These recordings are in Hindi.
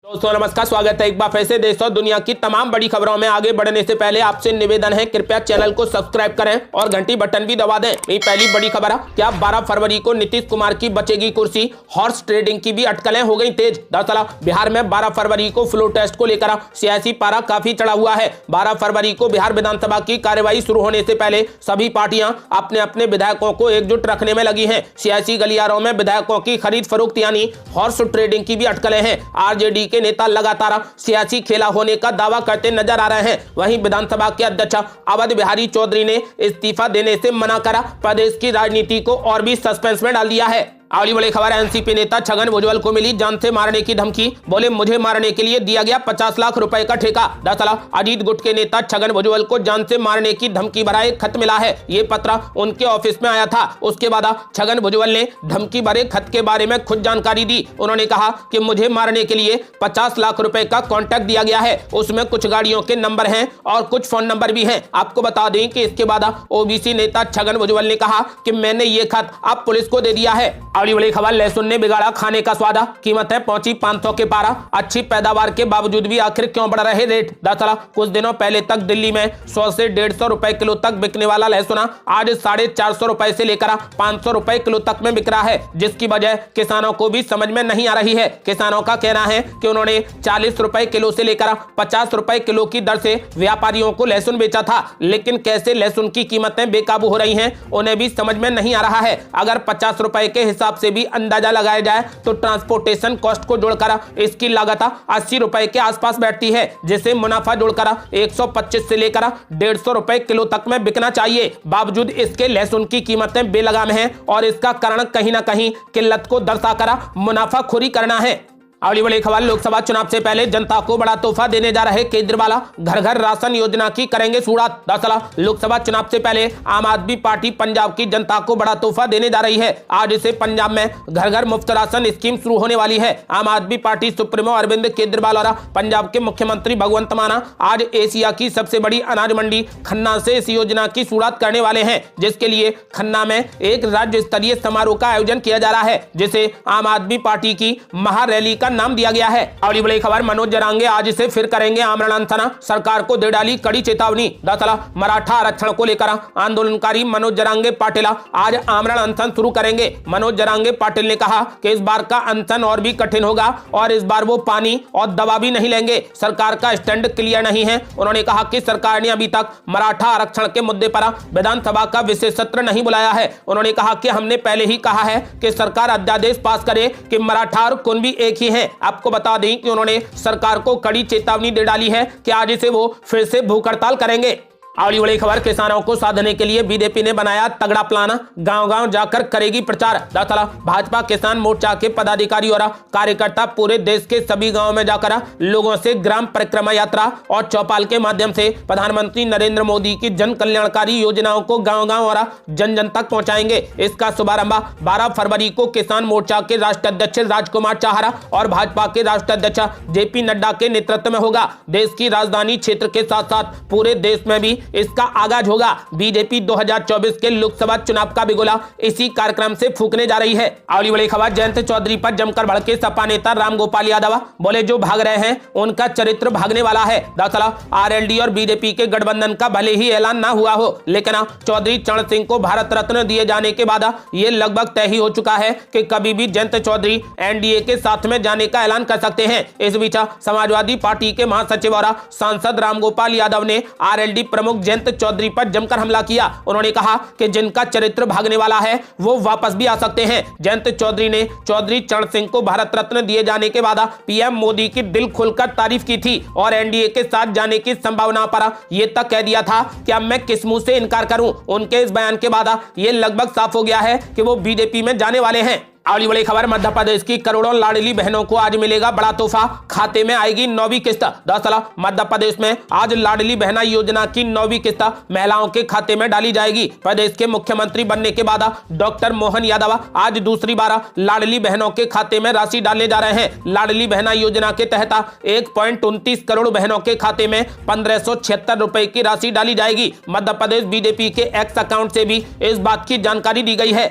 दोस्तों नमस्कार, स्वागत है एक बार फिर से देश और दुनिया की तमाम बड़ी खबरों में आगे बढ़ने से पहले आपसे निवेदन है, कृपया चैनल को सब्सक्राइब करें और घंटी बटन भी दबा दें। ये पहली बड़ी खबर है, क्या 12 फरवरी को नीतीश कुमार की बचेगी कुर्सी? हॉर्स ट्रेडिंग की भी अटकलें हो गई तेज। दरअसल बिहार में 12 फरवरी को फ्लो टेस्ट को लेकर सियासी पारा काफी चढ़ा हुआ है। 12 फरवरी को बिहार विधानसभा की कार्यवाही शुरू होने से पहले सभी पार्टियां अपने अपने विधायकों को एकजुट रखने में लगी है। सियासी गलियारों में विधायकों की खरीद फरोख्त यानी हॉर्स ट्रेडिंग की भी अटकलें हैं। आरजेडी के नेता लगातार सियासी खेला होने का दावा करते नजर आ रहे हैं। वहीं विधानसभा के अध्यक्ष अवध बिहारी चौधरी ने इस्तीफा देने से मना करा, प्रदेश की राजनीति को और भी सस्पेंस में डाल दिया है। अगली बड़ी खबर, एनसीपी नेता छगन भुजबल को मिली जान से मारने की धमकी। बोले मुझे मारने के लिए दिया गया 50 लाख रुपए का ठेका। दरअसल अजीत गुट के नेता छगन भुजबल को जान से मारने की धमकी भरा एक खत मिला है। ये पत्र उनके ऑफिस में आया था। उसके बाद छगन भुजबल ने धमकी भरे खत के बारे में खुद जानकारी दी। उन्होंने कहा कि मुझे मारने के लिए 50 लाख रुपए का कॉन्टैक्ट दिया गया है। उसमें कुछ गाड़ियों के नंबर हैं और कुछ फोन नंबर भी हैं। आपको बता दें कि इसके बाद ओबीसी नेता छगन भुजबल ने कहा कि मैंने ये खत अब पुलिस को दे दिया है। अगली बड़ी खबर, लहसुन ने बिगाड़ा खाने का स्वाद, कीमतें पहुंची 500 के पारा। अच्छी पैदावार के बावजूद भी आखिर क्यों बढ़ रहे रेट? दरअसल कुछ दिनों पहले तक दिल्ली में 100 से 150 रुपए किलो तक बिकने वाला लहसुन आज 450 रुपए से लेकर 500 रुपए किलो तक में बिक रहा है, जिसकी वजह किसानों को भी समझ में नहीं आ रही है। किसानों का कहना है कि उन्होंने 40 रुपए किलो से लेकर 50 रुपए किलो की दर से व्यापारियों को लहसुन बेचा था, लेकिन कैसे लहसुन की कीमतें बेकाबू हो रही हैं उन्हें भी समझ में नहीं आ रहा है। अगर 50 रुपए के हिसाब से भी अंदाजा लगाया जाए तो ट्रांसपोर्टेशन कॉस्ट को जोड़कर इसकी लागत 80 रुपए के आसपास बैठती है, जिसे मुनाफा जोड़कर 125 से लेकर 150 रुपए किलो तक में बिकना चाहिए। बावजूद इसके लहसुन की कीमतें बेलगाम हैं और इसका कारण कहीं ना कहीं किल्लत को दर्शाकर मुनाफाखोरी करना है। अगली बड़ी खबर, लोकसभा चुनाव से पहले जनता को बड़ा तोहफा देने जा रहे केजरीवाल, घर घर राशन योजना की करेंगे शुरुआत। दरअसल लोकसभा चुनाव से पहले आम आदमी पार्टी पंजाब की जनता को बड़ा तोहफा देने जा रही है। आज से पंजाब में घर घर मुफ्त राशन स्कीम शुरू होने वाली है। आम आदमी पार्टी सुप्रीमो अरविंद केजरीवाल और पंजाब के मुख्यमंत्री भगवंत मान आज एशिया की सबसे बड़ी अनाज मंडी खन्ना से इस योजना की शुरुआत करने वाले हैं, जिसके लिए खन्ना में एक राज्य स्तरीय समारोह का आयोजन किया जा रहा है, जिसे आम आदमी पार्टी की महारैली का नाम दिया गया है। अगली बड़ी खबर, मनोज जरांगे आज से फिर करेंगे आमरण अनशन, सरकार को दे डाली कड़ी चेतावनी। दरअसल मराठा आरक्षण को लेकर आंदोलनकारी मनोज जरांगे पाटिल आज आमरण अनशन शुरू करेंगे। मनोज जरांगे पाटिल ने कहा कि इस बार का अनशन और भी कठिन होगा और इस बार वो पानी और दवा भी नहीं लेंगे। सरकार का स्टैंड क्लियर नहीं है। उन्होंने कहा कि सरकार ने अभी तक मराठा आरक्षण के मुद्दे पर विधानसभा का विशेष सत्र नहीं बुलाया है। उन्होंने कहा कि हमने पहले ही कहा है कि सरकार अध्यादेश पास करे कि मराठा और कुणबी एक ही है। आपको बता दें कि उन्होंने सरकार को कड़ी चेतावनी दे डाली है कि आज से वो फिर से भूख हड़ताल करेंगे। अगली बड़ी खबर, किसानों को साधने के लिए बीजेपी ने बनाया तगड़ा प्लान, गांव-गांव जाकर करेगी प्रचार। दरअसल भाजपा किसान मोर्चा के पदाधिकारी और कार्यकर्ता पूरे देश के सभी गांवों में जाकर लोगों से ग्राम परिक्रमा यात्रा और चौपाल के माध्यम से प्रधानमंत्री नरेंद्र मोदी की जन कल्याणकारी योजनाओं को गाँव-गाँव और जन जन तक पहुँचाएंगे। इसका शुभारंभ 12 फरवरी को किसान मोर्चा के राष्ट्रीय अध्यक्ष राजकुमार चाहरा और भाजपा के राष्ट्रीय अध्यक्ष जेपी नड्डा के नेतृत्व में होगा। देश की राजधानी क्षेत्र के साथ साथ पूरे देश में भी इसका आगाज होगा। बीजेपी 2024 के लोकसभा चुनाव का बिगुला इसी कार्यक्रम से फूकने जा रही है। अगली बड़ी खबर, जयंत चौधरी पर जमकर भड़के सपा नेता रामगोपाल यादव, बोले जो भाग रहे हैं उनका चरित्र भागने वाला है। दरअसल आरएलडी और बीजेपी के गठबंधन का भले ही ऐलान ना हुआ हो, लेकिन चौधरी चरण सिंह को भारत रत्न दिए जाने के बाद यह लगभग तय ही हो चुका है कि कभी भी जयंत चौधरी एनडीए के साथ में जाने का ऐलान कर सकते हैं। इस बीच समाजवादी पार्टी के महासचिव और सांसद रामगोपाल यादव ने आरएलडी प्रमुख जयंत चौधरी पर जमकर हमला किया। उन्होंने कहा कि जिनका चरित्र भागने वाला है वो वापस भी आ सकते हैं। जयंत चौधरी ने चौधरी चरण सिंह को भारत रत्न दिए जाने के बाद पीएम मोदी की दिल खोलकर तारीफ की थी और एनडीए के साथ जाने की संभावना पर यह तक कह दिया था कि अब मैं किस मुंह से इनकार करूं। उनके इस बयान के बाद यह लगभग साफ हो गया है कि वो बीजेपी में जाने वाले हैं। अगली बड़ी खबर, मध्य प्रदेश की करोड़ों लाडली बहनों को आज मिलेगा बड़ा तोहफा, खाते में आएगी 9वीं किस्त। दरअसल मध्य प्रदेश में आज लाडली बहना योजना की 9वीं किस्त महिलाओं के खाते में डाली जाएगी। प्रदेश के मुख्यमंत्री बनने के बाद डॉक्टर मोहन यादव आज दूसरी बार लाडली बहनों के खाते में राशि डालने जा रहे हैं। लाडली बहना योजना के तहत 1.29 करोड़ बहनों के खाते में 1576 रुपए की राशि डाली जाएगी। मध्य प्रदेश बीजेपी के एक्स अकाउंट से भी इस बात की जानकारी दी गई है।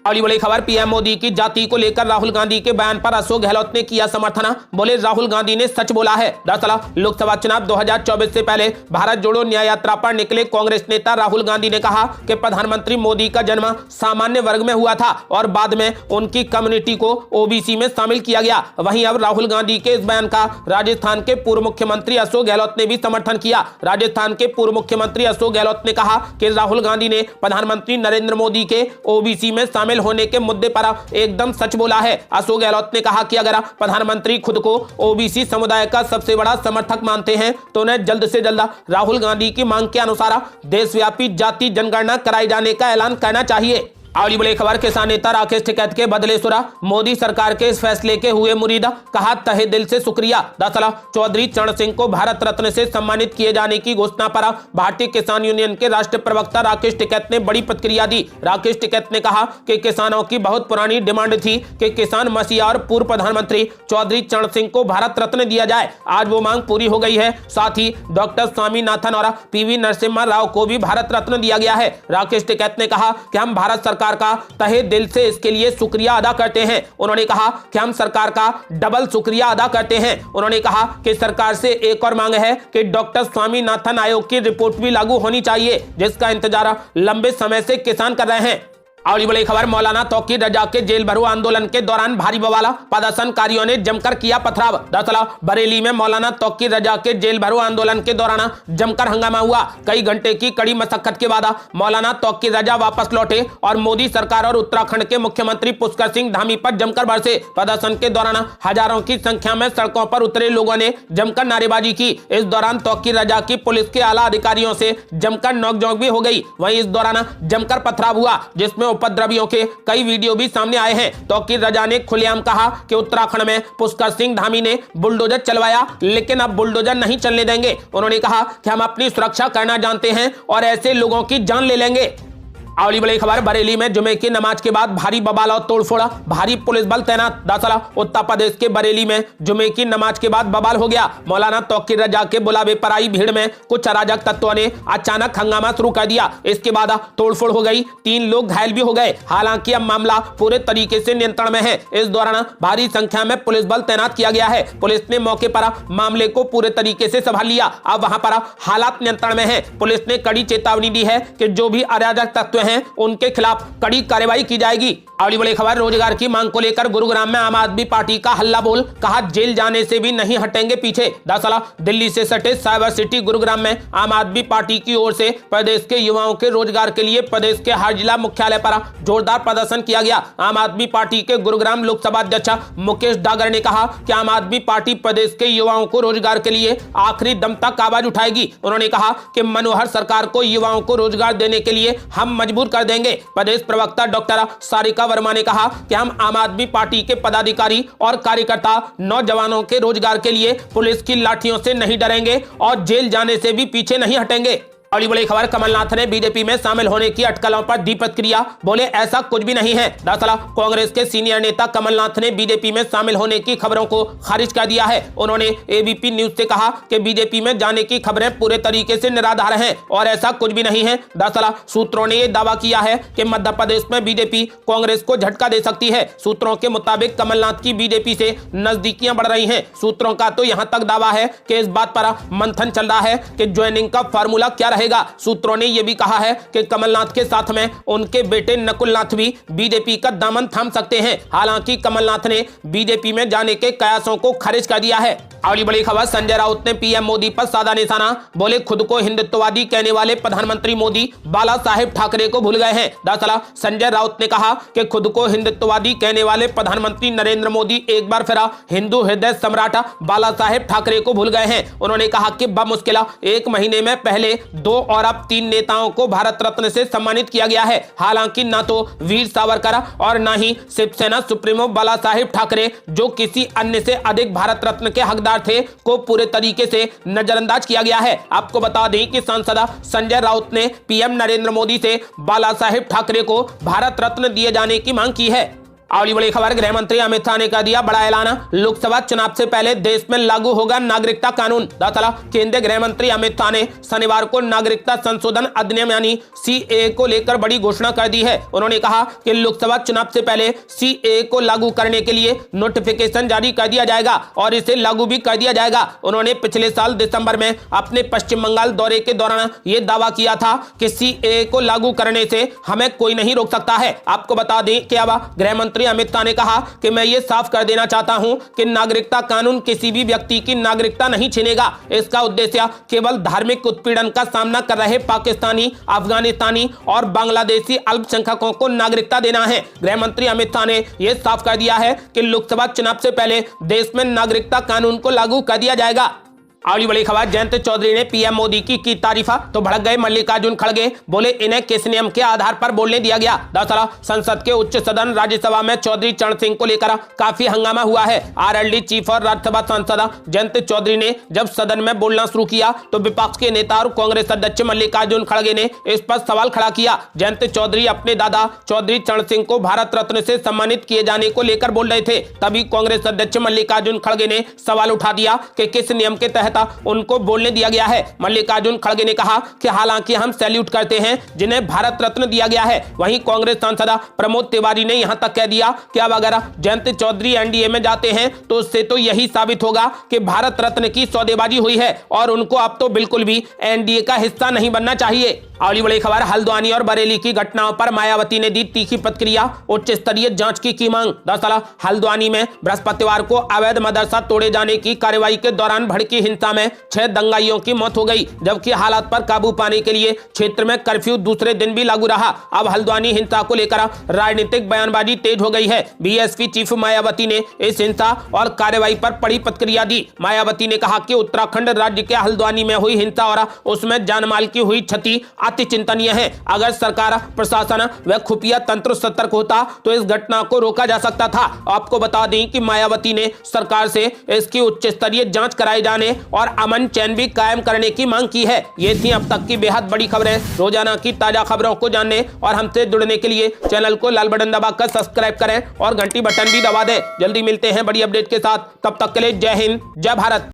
अगली बड़ी खबर, पीएम मोदी की जाति को लेकर राहुल गांधी के बयान पर अशोक गहलोत ने किया समर्थन। बोले राहुल गांधी ने सच बोला है। दरअसल लोकसभा चुनाव 2024 से पहले भारत जोड़ो न्याय यात्रा पर निकले कांग्रेस नेता राहुल गांधी ने कहा कि प्रधानमंत्री मोदी का जन्म सामान्य वर्ग में हुआ था और बाद में उनकी कम्युनिटी को ओबीसी में शामिल किया गया। वहीं अब राहुल गांधी के इस बयान का राजस्थान के पूर्व मुख्यमंत्री अशोक गहलोत ने भी समर्थन किया। राजस्थान के पूर्व मुख्यमंत्री अशोक गहलोत ने कहा कि राहुल गांधी ने प्रधानमंत्री नरेंद्र मोदी के ओबीसी में शामिल होने के मुद्दे पर एकदम सच बोला है। अशोक गहलोत ने कहा कि अगर प्रधानमंत्री खुद को ओबीसी समुदाय का सबसे बड़ा समर्थक मानते हैं तो उन्हें जल्द से जल्द राहुल गांधी की मांग के अनुसार देशव्यापी जाति जनगणना कराए जाने का ऐलान करना चाहिए। अगली बड़ी खबर, किसान नेता राकेश टिकैत के बदले सुरा, मोदी सरकार के इस फैसले के हुए मुरीदा, कहा तहे दिल से शुक्रिया। दरअसल चौधरी चरण सिंह को भारत रत्न से सम्मानित किए जाने की घोषणा पर भारतीय किसान यूनियन के राष्ट्रीय प्रवक्ता राकेश टिकैत ने बड़ी प्रतिक्रिया दी। राकेश टिकैत ने कहा कि किसानों की बहुत पुरानी डिमांड थी कि किसान मसीहा और पूर्व प्रधानमंत्री चौधरी चरण सिंह को भारत रत्न दिया जाए। आज वो मांग पूरी हो गई है। साथ ही डॉक्टर स्वामीनाथन और पीवी नरसिम्हा राव को भी भारत रत्न दिया गया है। राकेश टिकैत ने कहा कि हम भारत सरकार का तहे दिल से इसके लिए शुक्रिया अदा करते हैं। उन्होंने कहा कि हम सरकार का डबल शुक्रिया अदा करते हैं। उन्होंने कहा कि सरकार से एक और मांग है कि डॉक्टर स्वामीनाथन आयोग की रिपोर्ट भी लागू होनी चाहिए, जिसका इंतजार लंबे समय से किसान कर रहे हैं। अगली बड़ी खबर, मौलाना तौकीर रजा के जेल भरो आंदोलन के दौरान भारी बवाला, प्रदर्शनकारियों ने जमकर किया पथराव। दरअसल बरेली में मौलाना तौकीर रजा के जेल भरो आंदोलन के दौरान जमकर हंगामा हुआ। कई घंटे की कड़ी मशक्कत के बाद मौलाना तौकीर रजा वापस लौटे और मोदी सरकार और उत्तराखंड के मुख्यमंत्री पुष्कर सिंह धामी पर जमकर बरसे। प्रदर्शन के दौरान हजारों की संख्या में सड़कों पर उतरे लोगों ने जमकर नारेबाजी की। इस दौरान तौकीर रजा की पुलिस के आला अधिकारियों से जमकर नोकझोंक भी हो गई। वहीं इस दौरान जमकर पथराव हुआ, जिसमें उपद्रवियों के कई वीडियो भी सामने आए हैं। तौकीर रजा ने खुलेआम कहा कि उत्तराखंड में पुष्कर सिंह धामी ने बुलडोजर चलवाया, लेकिन अब बुलडोजर नहीं चलने देंगे। उन्होंने कहा कि हम अपनी सुरक्षा करना जानते हैं और ऐसे लोगों की जान ले लेंगे। अगली बड़ी खबर, बरेली में जुमे की नमाज के बाद भारी बवाल और तोड़फोड़, भारी पुलिस बल तैनात। दरअसल उत्तर प्रदेश के बरेली में जुमे की नमाज के बाद बवाल हो गया। मौलाना तौकीर रजा के बुलावे पर आई भीड़ में कुछ अराजक तत्वों ने अचानक हंगामा शुरू कर दिया। इसके बाद तोड़फोड़ हो गई, 3 लोग घायल भी हो गए। हालांकि अब मामला पूरे तरीके से नियंत्रण में है। इस दौरान भारी संख्या में पुलिस बल तैनात किया गया है। पुलिस ने मौके पर मामले को पूरे तरीके से संभाल लिया। अब वहां पर हालात नियंत्रण में है। पुलिस ने कड़ी चेतावनी दी है कि जो भी अराजक तत्व हैं उनके खिलाफ कड़ी कार्रवाई की जाएगी। अगली बड़ी खबर, रोजगार की मांग को लेकर गुरुग्राम में आम आदमी पार्टी का हल्ला बोल, कहा जेल जाने से भी नहीं हटेंगे पीछे। दरअसल दिल्ली से सटे साइबर सिटी गुरुग्राम में आम आदमी पार्टी की ओर से प्रदेश के युवाओं के रोजगार के लिए प्रदेश के हर जिला मुख्यालय पर जोरदार प्रदर्शन किया गया। आम आदमी पार्टी के गुरुग्राम लोकसभा अध्यक्ष मुकेश डागर ने कहा कि आम आदमी पार्टी प्रदेश के युवाओं को रोजगार के लिए आखिरी दम तक आवाज उठाएगी। उन्होंने कहा कि मनोहर सरकार को युवाओं को रोजगार देने के लिए हम मजबूर कर देंगे। प्रदेश प्रवक्ता डॉक्टर सारिका वर्मा ने कहा कि हम आम आदमी पार्टी के पदाधिकारी और कार्यकर्ता नौजवानों के रोजगार के लिए पुलिस की लाठियों से नहीं डरेंगे और जेल जाने से भी पीछे नहीं हटेंगे। अगली बड़ी खबर, कमलनाथ ने बीजेपी में शामिल होने की अटकलों पर दी प्रतिक्रिया, बोले ऐसा कुछ भी नहीं है। दरअसल कांग्रेस के सीनियर नेता कमलनाथ ने बीजेपी में शामिल होने की खबरों को खारिज कर दिया है। उन्होंने एबीपी न्यूज से कहा कि बीजेपी में जाने की खबरें पूरे तरीके से निराधार हैं और ऐसा कुछ भी नहीं है। दरअसल सूत्रों ने यह दावा किया है कि मध्य प्रदेश में बीजेपी कांग्रेस को झटका दे सकती है। सूत्रों के मुताबिक कमलनाथ की बीजेपी से नजदीकियां बढ़ रही हैं। सूत्रों का तो यहां तक दावा है कि इस बात पर मंथन चल रहा है कि ज्वाइनिंग का फार्मूला क्या रहेगा। सूत्रों ने यह भी कहा है कि कमलनाथ के साथ में उनके बेटे नकुलनाथ भी बीजेपी का दामन थाम सकते हैं। हालांकि कमलनाथ ने बीजेपी में जाने के कयासों को खारिज कर दिया है। अगली बड़ी खबर, संजय राउत ने पीएम मोदी पर साधा निशाना, बोले खुद को हिंदुत्ववादी कहने वाले प्रधानमंत्री मोदी बाला साहेब ठाकरे को भूल गए हैं। दरअसल संजय राउत ने कहा कि खुद को हिंदुत्ववादी कहने वाले प्रधानमंत्री नरेंद्र मोदी एक बार फिर हिंदू हृदय सम्राट बाला साहेब ठाकरे को भूल गए हैं। उन्होंने कहा कि बमुश्किल 1 महीने में पहले 2 और अब 3 नेताओं को भारत रत्न से सम्मानित किया गया है। हालांकि न तो वीर सावरकर और न ही शिवसेना सुप्रीमो बाला साहेब ठाकरे, जो किसी अन्य से अधिक भारत रत्न के हकदार थे, को पूरे तरीके से नजरअंदाज किया गया है। आपको बता दें कि सांसद संजय राउत ने पीएम नरेंद्र मोदी से बाला साहेब ठाकरे को भारत रत्न दिए जाने की मांग की है। अगली बड़ी खबर, गृह मंत्री अमित शाह ने कर दिया बड़ा ऐलान, लोकसभा चुनाव से पहले देश में लागू होगा नागरिकता कानून। दरअसल केंद्रीय गृह मंत्री अमित शाह ने शनिवार को नागरिकता संशोधन अधिनियम यानी सीएए को लेकर बड़ी घोषणा कर दी है। उन्होंने कहा कि लोकसभा चुनाव से पहले सीएए को लागू करने के लिए नोटिफिकेशन जारी कर दिया जाएगा और इसे लागू भी कर दिया जाएगा। उन्होंने पिछले साल दिसंबर में अपने पश्चिम बंगाल दौरे के दौरान यह दावा किया था कि सीएए को लागू करने से हमें कोई नहीं रोक सकता है। आपको बता दें कि अब गृह मंत्री अमित शाह ने कहा कि मैं ये साफ कर देना चाहता हूं कि नागरिकता कानून किसी भी व्यक्ति की नागरिकता नहीं छीनेगा। इसका उद्देश्य केवल धार्मिक उत्पीड़न का सामना कर रहे पाकिस्तानी, अफगानिस्तानी और बांग्लादेशी अल्पसंख्यकों को नागरिकता देना है। गृह मंत्री अमित शाह ने यह साफ कर दिया है कि लोकसभा चुनाव से पहले देश में नागरिकता कानून को लागू कर दिया जाएगा। अगली बड़ी खबर, जयंत चौधरी ने पीएम मोदी की तारीफा तो भड़क गए मल्लिकार्जुन खड़गे, बोले इन्हें किस नियम के आधार पर बोलने दिया गया। दरअसल संसद के उच्च सदन राज्यसभा में चौधरी चरण सिंह को लेकर काफी हंगामा हुआ है। आरएलडी चीफ और राज्यसभा सांसद जयंत चौधरी ने जब सदन में बोलना शुरू किया तो विपक्ष के नेता और कांग्रेस अध्यक्ष मल्लिकार्जुन खड़गे ने इस पर सवाल खड़ा किया। जयंत चौधरी अपने दादा चौधरी चरण सिंह को भारत रत्न से सम्मानित किए जाने को लेकर बोल रहे थे। तभी कांग्रेस अध्यक्ष मल्लिकार्जुन खड़गे ने सवाल उठा दिया कि किस नियम के तहत उनको बोलने दिया गया है। मल्लिकार्जुन खड़गे ने कहा कि हालांकि हम सैल्यूट करते हैं जिन्हें भारत रत्न दिया गया है। वहीं कांग्रेस सांसद प्रमोद तिवारी ने यहां तक कह दिया कि अब अगर जयंत चौधरी एनडीए में जाते हैं तो उससे तो यही साबित होगा कि भारत रत्न की सौदेबाजी हुई है और उनको अब तो बिल्कुल भी एनडीए का हिस्सा नहीं बनना चाहिए। अगली बड़ी खबर, हल्द्वानी और बरेली की घटनाओं पर मायावती ने दी तीखी प्रतिक्रिया, उच्च स्तरीय जांच की मांग। दरअसल हल्द्वानी में बृहस्पतिवार को अवैध मदरसा तोड़े जाने की कार्रवाई के दौरान भड़की हिंसा में 6 दंगाइयों की मौत हो गई, जबकि हालात पर काबू पाने के लिए क्षेत्र में कर्फ्यू दूसरे दिन भी लागू रहा। अब हल्द्वानी हिंसा को लेकर राजनीतिक बयानबाजी तेज हो गई है। बीएसपी चीफ मायावती ने इस हिंसा और कार्रवाई पर बड़ी प्रतिक्रिया दी। मायावती ने कहा कि उत्तराखंड राज्य के हल्द्वानी में हुई हिंसा और उसमें जानमाल की हुई क्षति अति चिंतनीय है। अगर सरकार, प्रशासन व खुफिया तंत्र सतर्क होता तो इस घटना को रोका जा सकता था। आपको बता दें कि मायावती ने सरकार से इसकी उच्च स्तरीय जांच कराए जाने और अमन चैन भी कायम करने की मांग की है। ये थी अब तक की बेहद बड़ी खबरें। रोजाना की ताजा खबरों को जानने और हमसे जुड़ने के लिए चैनल को लाल बटन दबाकर सब्सक्राइब करें और घंटी बटन भी दबा दें। जल्दी मिलते हैं बड़ी अपडेट के साथ, तब तक के लिए जय हिंद, जय भारत।